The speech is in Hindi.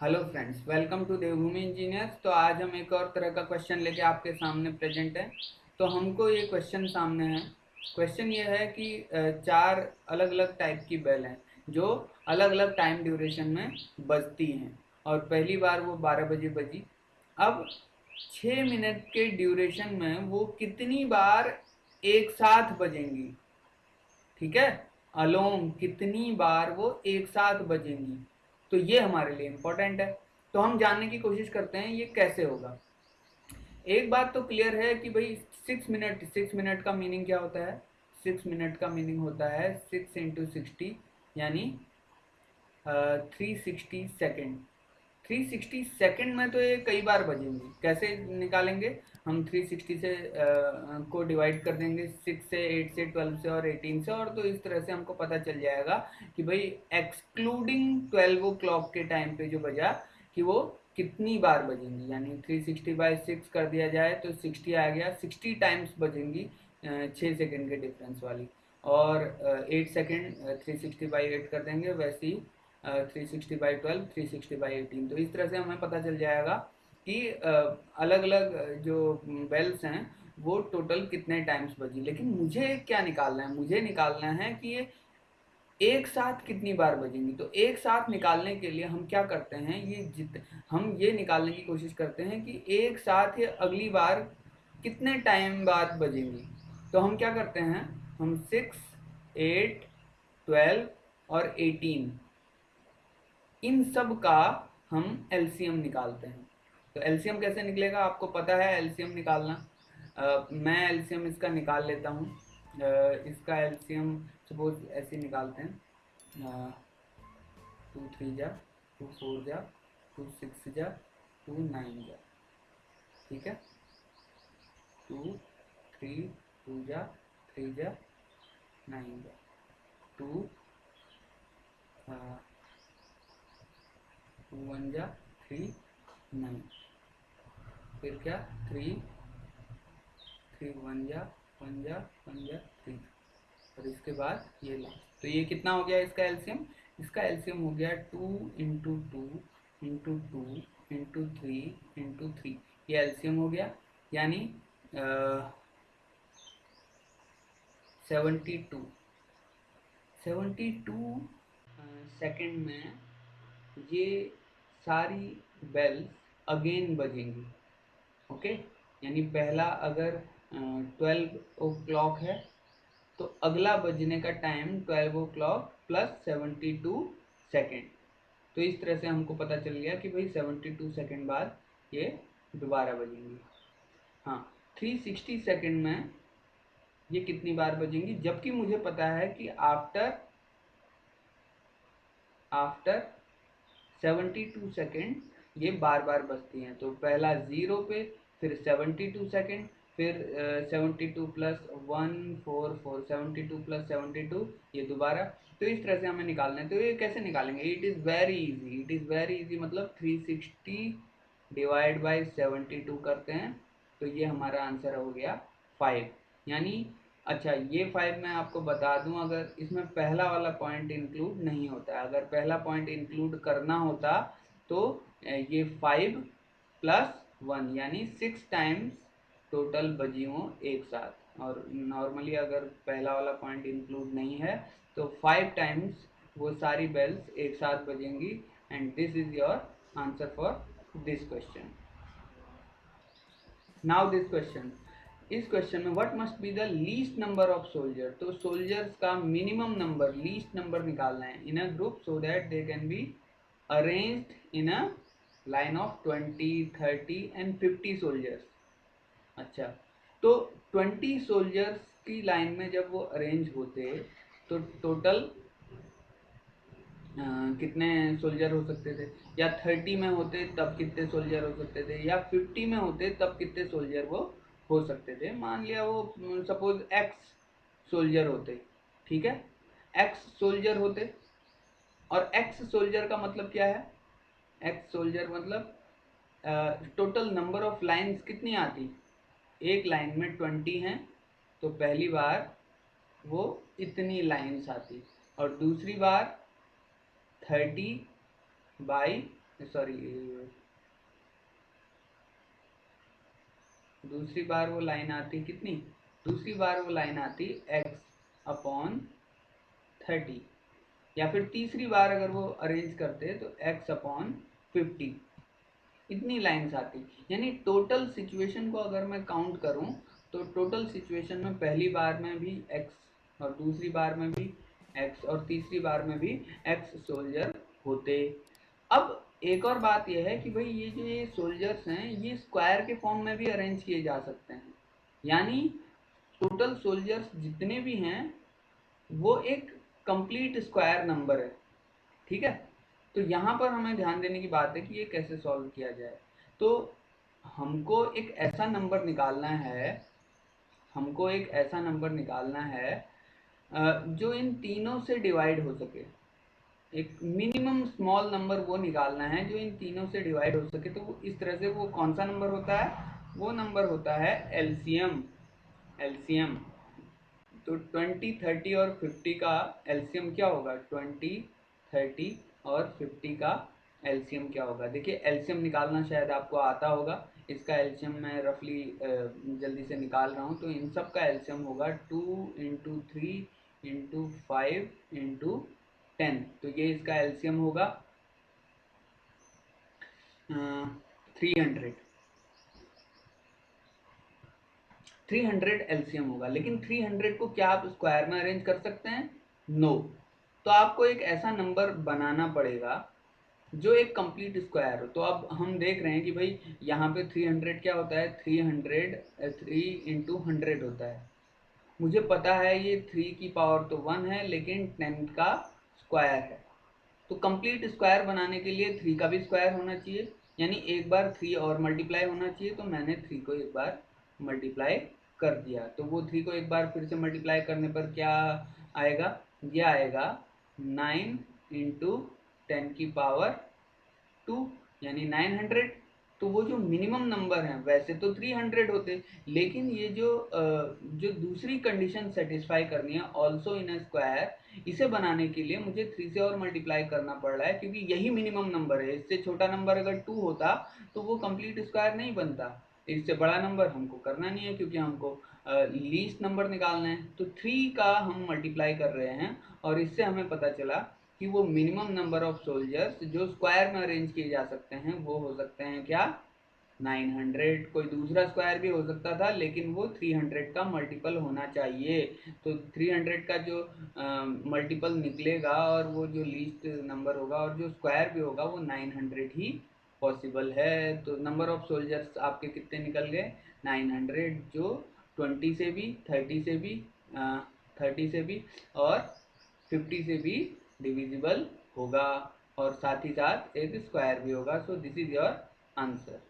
Hello friends, welcome to Devbhoomi engineers. तो आज हम एक और तरह का क्वेश्चन लेके आपके सामने प्रेजेंट है। तो हमको ये क्वेश्चन सामने है। क्वेश्चन ये है कि चार अलग अलग टाइप की बेल हैं जो अलग अलग टाइम ड्यूरेशन में बजती हैं, और पहली बार वो 12 बजे बजी। अब 6 मिनट के ड्यूरेशन में वो कितनी बार एक साथ बजेंगी? ठीक है, अलोंग कितनी बार वो एक साथ बजेंगी। तो ये हमारे लिए इंपॉर्टेंट है। तो हम जानने की कोशिश करते हैं ये कैसे होगा। एक बात तो क्लियर है कि भाई 6 मिनट का मीनिंग क्या होता है? 6 मिनट का मीनिंग होता है 6 इंटू 60, यानी 360 सेकेंड। 360 सेकेंड में तो ये कई बार बजेंगे। कैसे निकालेंगे? हम 360 से को डिवाइड कर देंगे 6 से, 8 से, 12 से और 18 से, और तो इस तरह से हमको पता चल जाएगा कि भाई एक्सक्लूडिंग 12 ओ क्लॉक के टाइम पे जो बजा कि वो कितनी बार बजेंगी। यानी 360/6 कर दिया जाए तो 60 आ गया, 60 टाइम्स बजेंगी 6 सेकेंड के डिफरेंस वाली। और 8 सेकेंड 360/8 कर देंगे, वैसे ही 360/12, 360/18। तो इस तरह से हमें पता चल जाएगा कि अलग अलग जो बेल्स हैं वो टोटल कितने टाइम्स बजी। लेकिन मुझे क्या निकालना है? मुझे निकालना है कि ये एक साथ कितनी बार बजेंगी। तो एक साथ निकालने के लिए हम क्या करते हैं, हम ये निकालने की कोशिश करते हैं कि एक साथ ये अगली बार कितने टाइम बाद बजेंगी। तो हम क्या करते हैं, हम 6, 8, 12 और 18, इन सब का हम एलसीएम निकालते हैं। तो एलसीएम कैसे निकलेगा? आपको पता है एलसीएम निकालना। मैं एलसीएम इसका निकाल लेता हूँ। इसका एलसीएम सपोज ऐसे निकालते हैं। 2 3 जा, 2 4 जा, 2 6 जा, 2 9 जा। ठीक है, 2 3, 2 जा, 3 जा, 9 जा, 2 1 जा 3 9, फिर क्या, 3 3 1 जा 1 जा 1 जा 3, और इसके बाद ये लास्ट। तो ये कितना हो गया इसका एलसीएम? इसका एलसीएम हो गया 2 इंटू 2 इंटू 2 इंटू 3 इंटू 3। ये एलसीएम हो गया, यानी 72। 72 सेकेंड में ये सारी बेल्स अगेन बजेंगी। ओके, यानी पहला अगर 12 ओ क्लॉक है तो अगला बजने का टाइम 12 ओ क्लॉक प्लस 72 सेकेंड। तो इस तरह से हमको पता चल गया कि भाई 72 सेकेंड बाद ये दोबारा बजेंगी। हाँ, 360 सेकेंड में ये कितनी बार बजेंगी, जबकि मुझे पता है कि आफ्टर आफ्टर 72 सेकेंड ये बार बार बजती हैं। तो पहला 0 पे, फिर 72 सेकेंड, फिर 72 + 1 4 4, 72 + 72 ये दोबारा। तो इस तरह से हमें निकालना है। तो ये कैसे निकालेंगे? It is very easy, it is very easy. मतलब 360 डिवाइड बाई 72 करते हैं तो ये हमारा आंसर हो गया 5। यानी अच्छा, ये 5 मैं आपको बता दूं, अगर इसमें पहला वाला पॉइंट इंक्लूड नहीं होता। अगर पहला पॉइंट इंक्लूड करना होता तो ये 5 + 1 यानी 6 टाइम्स टोटल बजी हो एक साथ। और नॉर्मली अगर पहला वाला पॉइंट इंक्लूड नहीं है तो 5 टाइम्स वो सारी बेल्स एक साथ बजेंगी। And this is your answer for this question. Now this question, इस क्वेश्चन में what must be the least number of soldier. तो सोल्जर्स का मिनिमम नंबर, लीस्ट नंबर निकालना है in a group so that they can be arranged in a line of 20 30 and 50 soldiers. अच्छा, तो 20 सोल्जर्स की लाइन में जब वो अरेंज होते तो टोटल कितने सोल्जर हो सकते थे? या 30 में होते तब कितने सोल्जर हो सकते थे, या 50 में होते तब कितने सोल्जर वो हो सकते थे? मान लिया वो सपोज एक्स सोल्जर होते। ठीक है, एक्स सोल्जर होते। और एक्स सोल्जर का मतलब क्या है? एक्स सोल्जर मतलब टोटल नंबर ऑफ लाइन्स कितनी आती? एक लाइन में 20 हैं तो पहली बार वो इतनी लाइन्स आती, और दूसरी बार 30/20 सॉरी, दूसरी बार वो लाइन आती कितनी, दूसरी बार वो लाइन आती x/30, या फिर तीसरी बार अगर वो अरेंज करते तो x/50, इतनी लाइन्स आती। यानी टोटल सिचुएशन को अगर मैं काउंट करूं तो टोटल सिचुएशन में पहली बार में भी x और दूसरी बार में भी x और तीसरी बार में भी x सोल्जर होते। अब एक और बात यह है कि भाई ये जो ये सोल्जर्स हैं ये स्क्वायर के फॉर्म में भी अरेंज किए जा सकते हैं, यानी टोटल सोल्जर्स जितने भी हैं वो एक कंप्लीट स्क्वायर नंबर है। ठीक है, तो यहाँ पर हमें ध्यान देने की बात है कि ये कैसे सॉल्व किया जाए। तो हमको एक ऐसा नंबर निकालना है, हमको एक ऐसा नंबर निकालना है जो इन तीनों से डिवाइड हो सके। एक मिनिमम स्मॉल नंबर वो निकालना है जो इन तीनों से डिवाइड हो सके। तो वो इस तरह से, वो कौन सा नंबर होता है, वो नंबर होता है एलसीएम। एलसीएम तो 20, 30 और 50 का एलसीएम क्या होगा, 20, 30 और 50 का एलसीएम क्या होगा। देखिए एलसीएम निकालना शायद आपको आता होगा, इसका एलसीएम मैं रफली जल्दी से निकाल रहा हूँ। तो इन सब का एलसीएम होगा 2 इंटू 3 इंटू 5 इंटू 10, तो ये इसका एलसीएम होगा 300। 300 एलसीएम होगा, लेकिन 300 को क्या आप स्क्वायर में अरेंज कर सकते हैं, नो। तो आपको एक ऐसा नंबर बनाना पड़ेगा जो एक कंप्लीट स्क्वायर हो। तो अब हम देख रहे हैं कि भाई यहाँ पे 300 क्या होता है, 3 इंटू 100 होता है। मुझे पता है ये 3 की पावर तो 1 है, लेकिन 10 का स्क्वायर है। तो कंप्लीट स्क्वायर बनाने के लिए 3 का भी स्क्वायर होना चाहिए, यानी एक बार 3 और मल्टीप्लाई होना चाहिए। तो मैंने 3 को एक बार मल्टीप्लाई कर दिया, तो वो 3 को एक बार फिर से मल्टीप्लाई करने पर क्या आएगा, ये आएगा 9 इंटू 10 की पावर 2, यानी 900। तो वो जो मिनिमम नंबर है, वैसे तो 300 होते, लेकिन ये जो दूसरी कंडीशन सेटिस्फाई करनी है, ऑल्सो इन अ स्क्वायर, इसे बनाने के लिए मुझे 3 से और मल्टीप्लाई करना पड़ रहा है, क्योंकि यही मिनिमम नंबर है। इससे छोटा नंबर अगर 2 होता तो वो कंप्लीट स्क्वायर नहीं बनता। इससे बड़ा नंबर हमको करना नहीं है, क्योंकि हमको लीस्ट नंबर निकालना है। तो 3 का हम मल्टीप्लाई कर रहे हैं, और इससे हमें पता चला कि वो मिनिमम नंबर ऑफ सोल्जर्स जो स्क्वायर में अरेंज किए जा सकते हैं वो हो सकते हैं क्या, 900। कोई दूसरा स्क्वायर भी हो सकता था, लेकिन वो 300 का मल्टीपल होना चाहिए। तो 300 का जो मल्टीपल निकलेगा और वो जो लीस्ट नंबर होगा और जो स्क्वायर भी होगा वो 900 ही पॉसिबल है। तो नंबर ऑफ सोल्जर्स आपके कितने निकल गए, 900, जो 20 से भी, 30 से भी, 30 से भी और 50 से भी डिविजिबल होगा, और साथ ही साथ एक स्क्वायर भी होगा। So this is your answer.